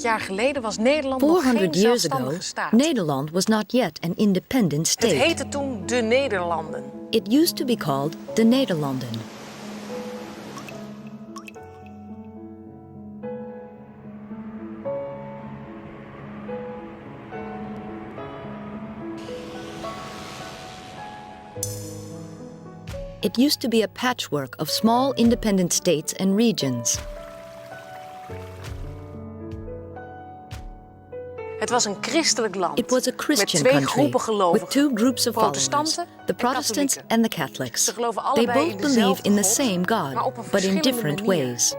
400 jaar geleden was Nederland nog geen 400 years ago, zelfstandige staat. Nederland was not yet an independent Het state. heette toen de Nederlanden. It used to be called the Nederlanden. It used to be a patchwork of small independent states and regions. Het was een christelijk land. It was a Christian met twee country groepen gelovigen. with two groups of followers, protestanten the en Protestants katholieken. and the Catholics. Ze geloven They allebei both in believe dezelfde in the God, same maar op God, een but in verschillende different manier. ways.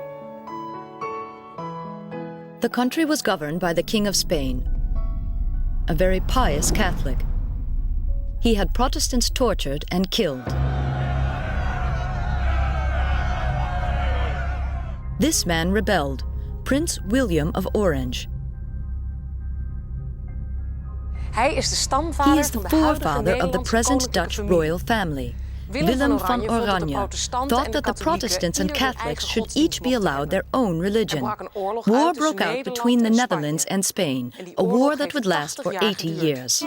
The country was governed by the King of Spain, a very pious Catholic. He had Protestants tortured and killed. This man rebelled, Prince William of Orange. Hij is de He stamvader is the van de huidige forefather of the Nederlandse present koninklijke Dutch familie. royal family. Willem van van Oranje vond dat de Oranje protestanten thought en that de the katholieken Protestants and ieder hun Catholics eigen should godsdienst each be mochten allowed hebben. their own religion. Er brak een oorlog War uit tussen broke out Nederland between the en Spanje. Netherlands and Spain, En die a oorlog war that heeft would last 80 for jaar 80 geduurd. years.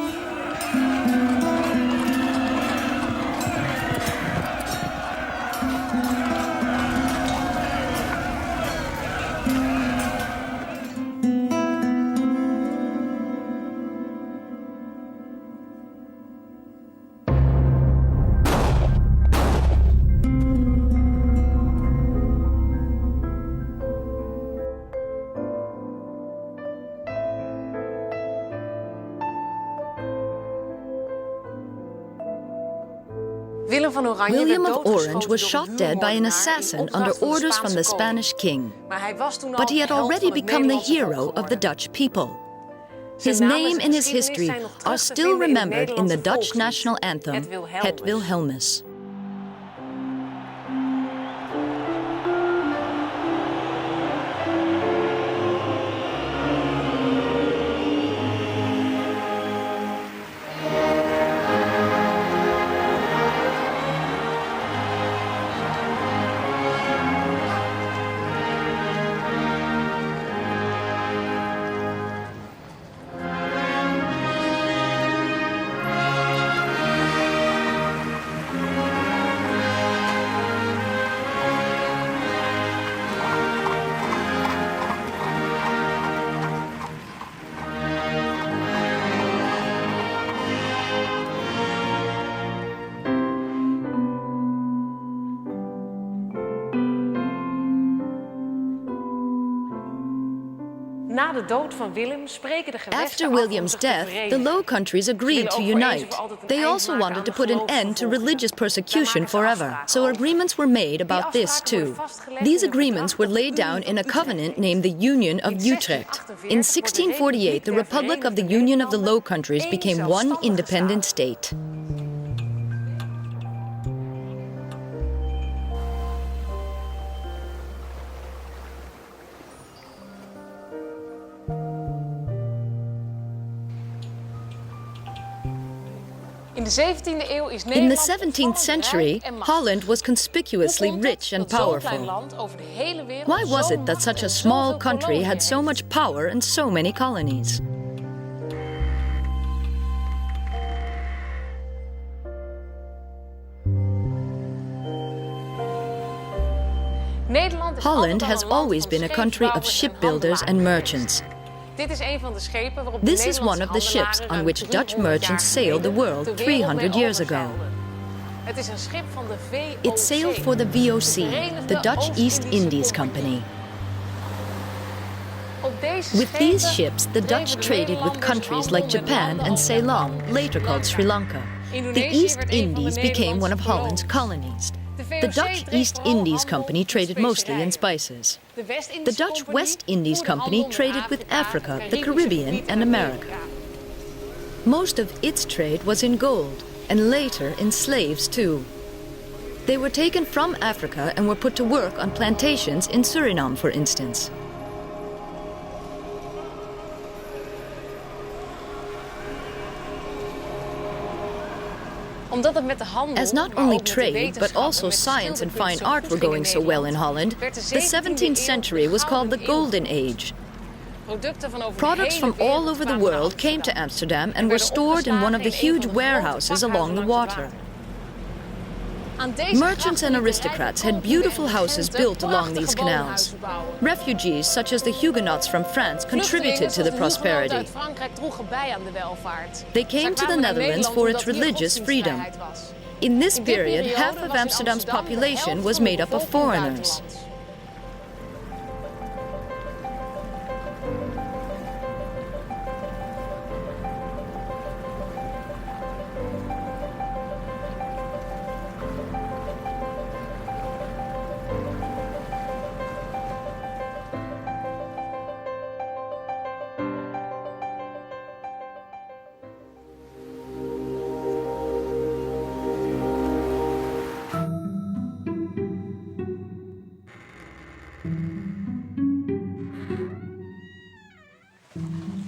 Willem van Oranje William werd of doodgeschoten Orange was door shot een dead by an huurmoordenaar assassin in opdracht under van de orders from the Spaanse koning. Spanish king. Maar hij was toen al But he had de held already van het become the Nederlandse volk hero of the geworden. Dutch people. Zijn His naam en name zijn and his geschiedenis history zijn nog terug are te still vinden in het remembered in the Nederlandse Dutch volkslied, national anthem, Het Wilhelmus. Het Wilhelmus. Na de dood van Willem spreken de gewesten After af om William's zich te death, the verenigen. Low Countries agreed to unite. They also wanted to put an end to religious persecution forever, so agreements were made about this too. These agreements were laid down in a covenant named the Union of Utrecht. In 1648, the Republic of the Union of the Low Countries became one independent state. In de 17e eeuw is In Nederland the 17th century, Holland was conspicuously rich and powerful. Why was it that such a small country had so much power and so many colonies? Holland has always been a country of shipbuilders and merchants. This is one of the ships on which Dutch merchants sailed the world 300 years ago. It sailed for the VOC, the Dutch East Indies Company. With these ships, the Dutch traded with countries like Japan and Ceylon, later called Sri Lanka. The East Indies became one of Holland's colonies. The Dutch East Indies Company traded mostly in spices. The Dutch West Indies Company traded with Africa, the Caribbean, and America. Most of its trade was in gold, and later in slaves too. They were taken from Africa and were put to work on plantations in Suriname, for instance. As not only trade, but also science and fine art were going so well in Holland, the 17th century was called the Golden Age. Products from all over the world came to Amsterdam and were stored in one of the huge warehouses along the water. Merchants and aristocrats had beautiful houses built along these canals. Refugees, such as the Huguenots from France, contributed to the prosperity. They came to the Netherlands for its religious freedom. In this period, half of Amsterdam's population was made up of foreigners.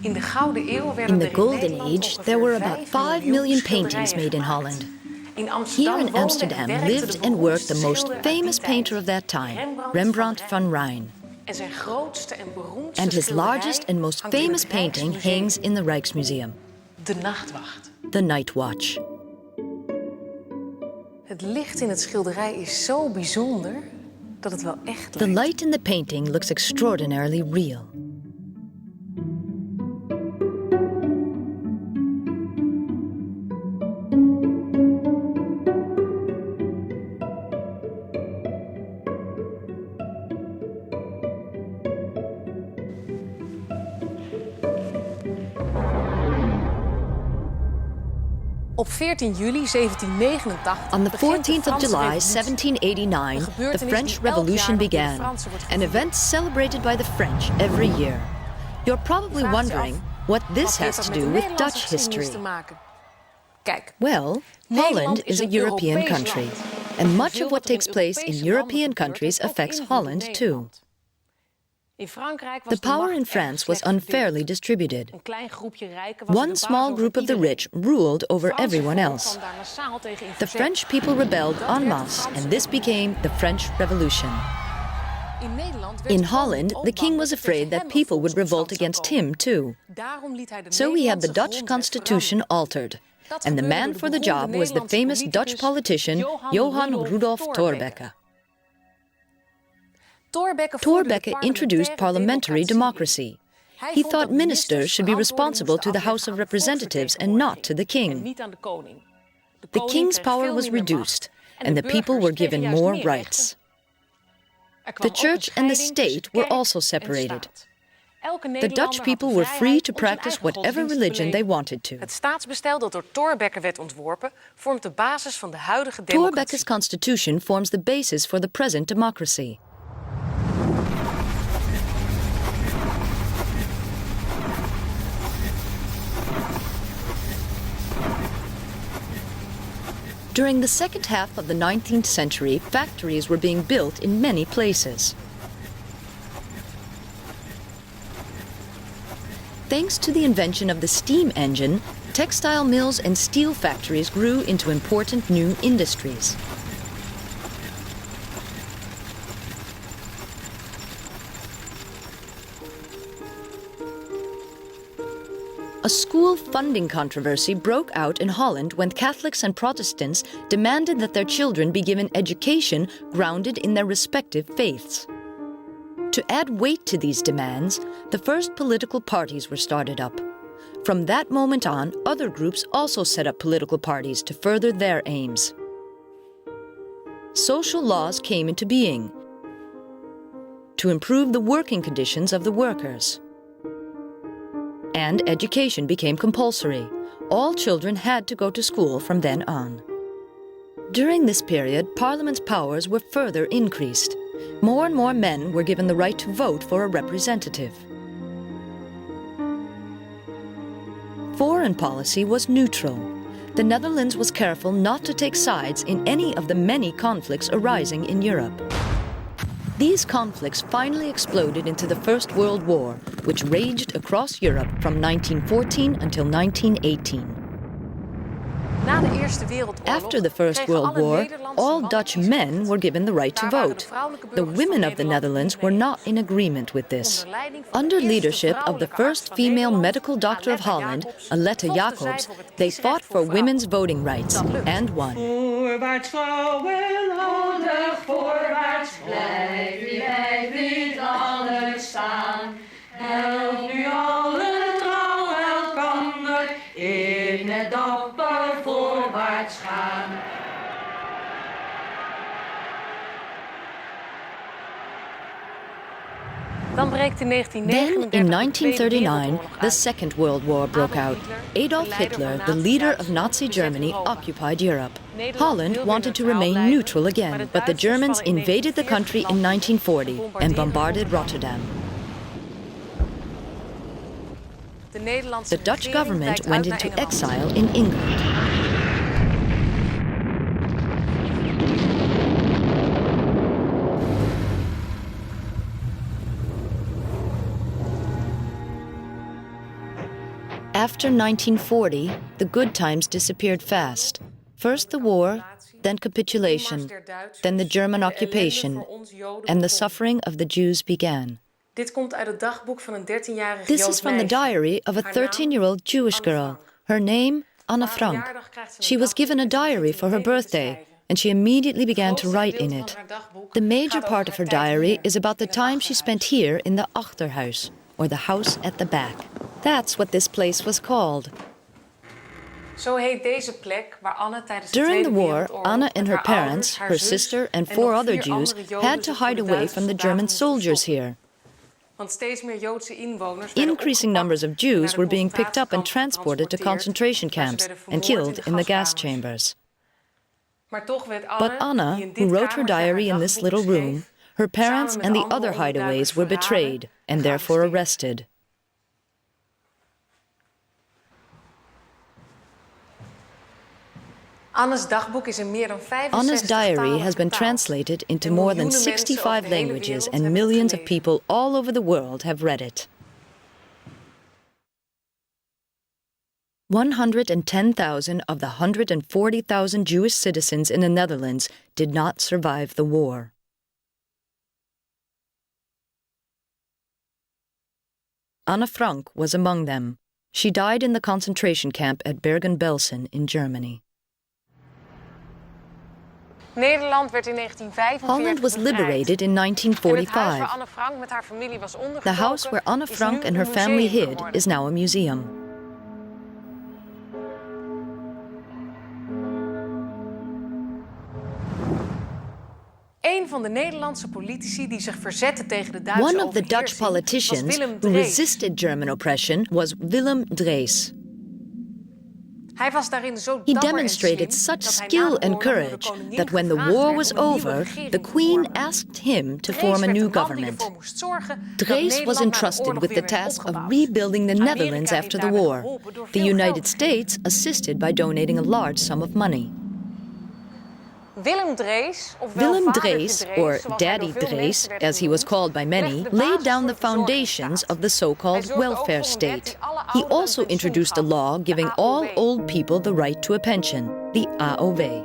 In the Golden Age, there were about 5 million paintings made in Holland. Here in Amsterdam lived and worked the most famous painter of that time, Rembrandt van Rijn. And his largest and most famous painting hangs in the Rijksmuseum, The Night Watch. Het licht in het schilderij is zo bijzonder dat het wel echt The lijkt. light in the painting looks extraordinarily real. Op 14 juli 1789 On the 14th of July, 1789, the French Revolution began, an event celebrated by the French every year. You're probably wondering what this has to do with Dutch history. Well, Holland is a European country, and much of what takes place in European countries affects Holland too. The power in France was unfairly distributed. One small group of the rich ruled over everyone else. The French people rebelled en masse, and this became the French Revolution. In Holland, the king was afraid that people would revolt against him too. So he had the Dutch constitution altered. And the man for the job was the famous Dutch politician Johan Rudolf Thorbecke. Thorbecke introduced parliamentary democracy. He thought ministers should be responsible to the House of Representatives and not to the king. The king's power was reduced, and the people were given more rights. The church and the state were also separated. The Dutch people were free to practice whatever religion they wanted to. Het staatsbestel dat door Thorbecke werd ontworpen vormt de basis van de huidige democratie. Thorbecke's constitution forms the basis for the present democracy. During the second half of the 19th century, factories were being built in many places. Thanks to the invention of the steam engine, textile mills and steel factories grew into important new industries. A school funding controversy broke out in Holland when Catholics and Protestants demanded that their children be given education grounded in their respective faiths. To add weight to these demands, the first political parties were started up. From that moment on, other groups also set up political parties to further their aims. Social laws came into being to improve the working conditions of the workers. And education became compulsory. All children had to go to school from then on. During this period, Parliament's powers were further increased. More and more men were given the right to vote for a representative. Foreign policy was neutral. The Netherlands was careful not to take sides in any of the many conflicts arising in Europe. These conflicts finally exploded into the First World War, which raged across Europe from 1914 until 1918. After the First World War, all Dutch men were given the right to vote. The women of the Netherlands were not in agreement with this. Under leadership of the first female medical doctor of Holland, Aletta Jacobs, they fought for women's voting rights and won. Voorwaarts vrouwenhouden, voorwaarts blijf niet alles staan. Help nu allen trouw elkander in het dapper voorwaarts gaan. Dan breekt in Then, in 1939, the Second World War broke out. Adolf Hitler, the leader of Nazi Germany, occupied Europe. Holland wanted to remain neutral again, but the Germans invaded the country in 1940 and bombarded Rotterdam. The Dutch government went into exile in England. After 1940, the good times disappeared fast. First the war, then capitulation, then the German occupation, and the suffering of the Jews began. Dit komt uit het dagboek van een 13-jarige This is from the diary of a 13-year-old Jewish girl. Her name, Anne Frank. She was given a diary for her birthday, and she immediately began to write in it. The major part of her diary is about the time she spent here in the Achterhuis, or the house at the back. That's what this place was called. During the war, Anne and her parents, her sister and 4 other Jews had to hide away from the German soldiers here. Increasing numbers of Jews were being picked up and transported to concentration camps and killed in the gas chambers. But Anne, who wrote her diary in this little room, her parents and the other hideaways were betrayed and therefore arrested. Anne's diary has been translated into more than 65 languages, and millions of people all over the world have read it. 110,000 of the 140,000 Jewish citizens in the Netherlands did not survive the war. Anne Frank was among them. She died in the concentration camp at Bergen-Belsen in Germany. Holland was liberated in 1945. The house where Anne Frank and her family hid is now a museum. One of the Dutch politicians who resisted German oppression was Willem Drees. He demonstrated such skill and courage that when the war was over, the Queen asked him to form a new government. Drees was entrusted with the task of rebuilding the Netherlands after the war. The United States assisted by donating a large sum of money. Willem Drees, or Daddy Drees, as he was called by many, laid down the foundations of the so-called welfare state. He also introduced a law giving all old people the right to a pension, the AOW.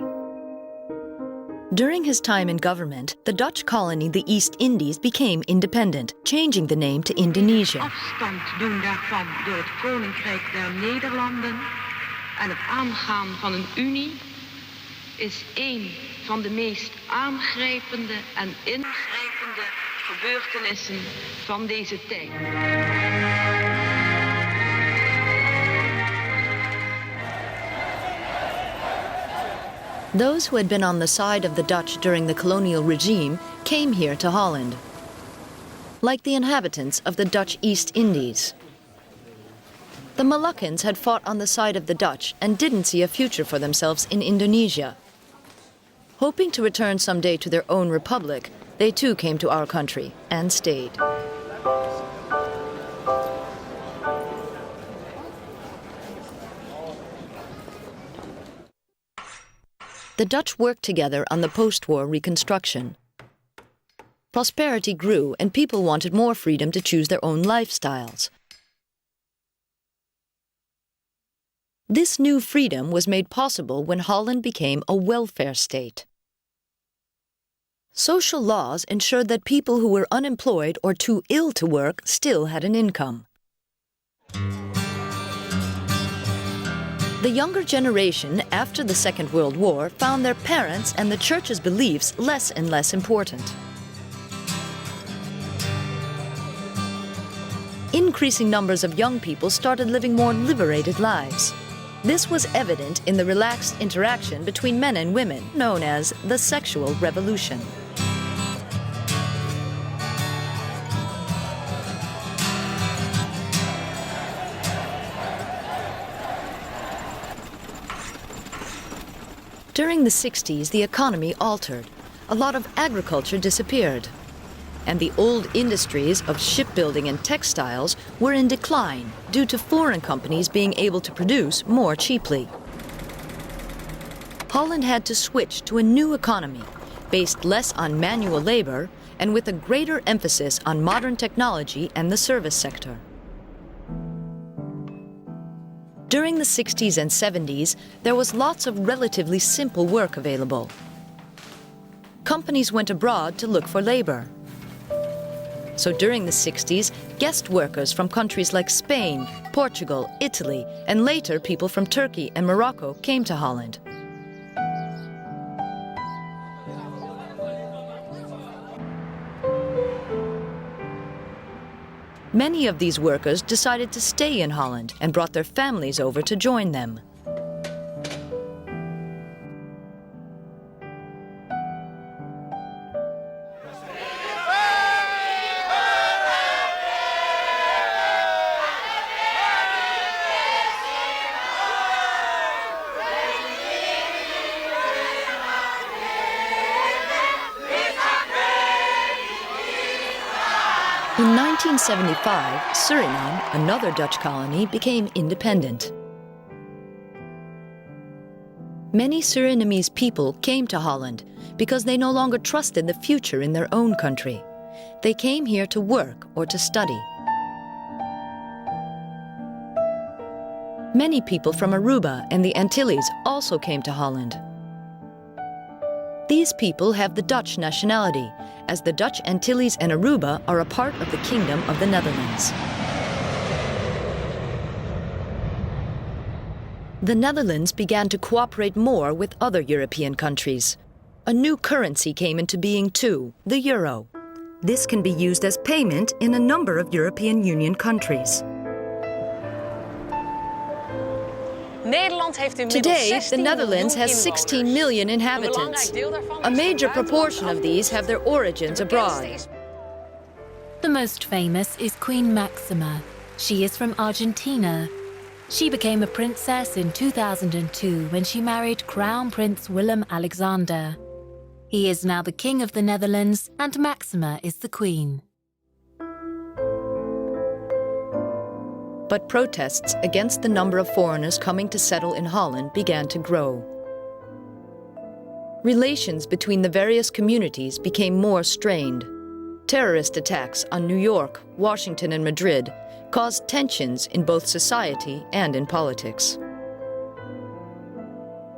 During his time in government, the Dutch colony, the East Indies, became independent, changing the name to Indonesia. Afstand doen daarvan door het Koninkrijk der Nederlanden en het aangaan van een unie is een van de meest aangrijpende en ingrijpende gebeurtenissen van deze tijd. Those who had been on the side of the Dutch during the colonial regime came here to Holland, like the inhabitants of the Dutch East Indies. The Moluccans had fought on the side of the Dutch and didn't see a future for themselves in Indonesia. Hoping to return someday to their own republic, they too came to our country and stayed. The Dutch worked together on the post-war reconstruction. Prosperity grew and people wanted more freedom to choose their own lifestyles. This new freedom was made possible when Holland became a welfare state. Social laws ensured that people who were unemployed or too ill to work still had an income. The younger generation after the Second World War found their parents' and the Church's beliefs less and less important. Increasing numbers of young people started living more liberated lives. This was evident in the relaxed interaction between men and women, known as the sexual revolution. During the 60s, the economy altered. A lot of agriculture disappeared. And the old industries of shipbuilding and textiles were in decline due to foreign companies being able to produce more cheaply. Holland had to switch to a new economy, based less on manual labor and with a greater emphasis on modern technology and the service sector. During the 60s and 70s, there was lots of relatively simple work available. Companies went abroad to look for labor. So during the 60s, guest workers from countries like Spain, Portugal, Italy, and later people from Turkey and Morocco came to Holland. Many of these workers decided to stay in Holland and brought their families over to join them. In 1975, Suriname, another Dutch colony, became independent. Many Surinamese people came to Holland because they no longer trusted the future in their own country. They came here to work or to study. Many people from Aruba and the Antilles also came to Holland. These people have the Dutch nationality, as the Dutch Antilles and Aruba are a part of the Kingdom of the Netherlands. The Netherlands began to cooperate more with other European countries. A new currency came into being too, the euro. This can be used as payment in a number of European Union countries. Today, the Netherlands has 16 million inhabitants. A major proportion of these have their origins abroad. The most famous is Queen Maxima. She is from Argentina. She became a princess in 2002 when she married Crown Prince Willem-Alexander. He is now the King of the Netherlands and Maxima is the Queen. But protests against the number of foreigners coming to settle in Holland began to grow. Relations between the various communities became more strained. Terrorist attacks on New York, Washington, and Madrid caused tensions in both society and in politics.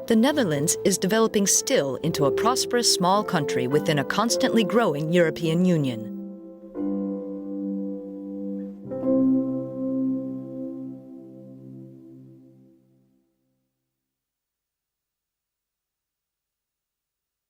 The Netherlands is developing still into a prosperous small country within a constantly growing European Union.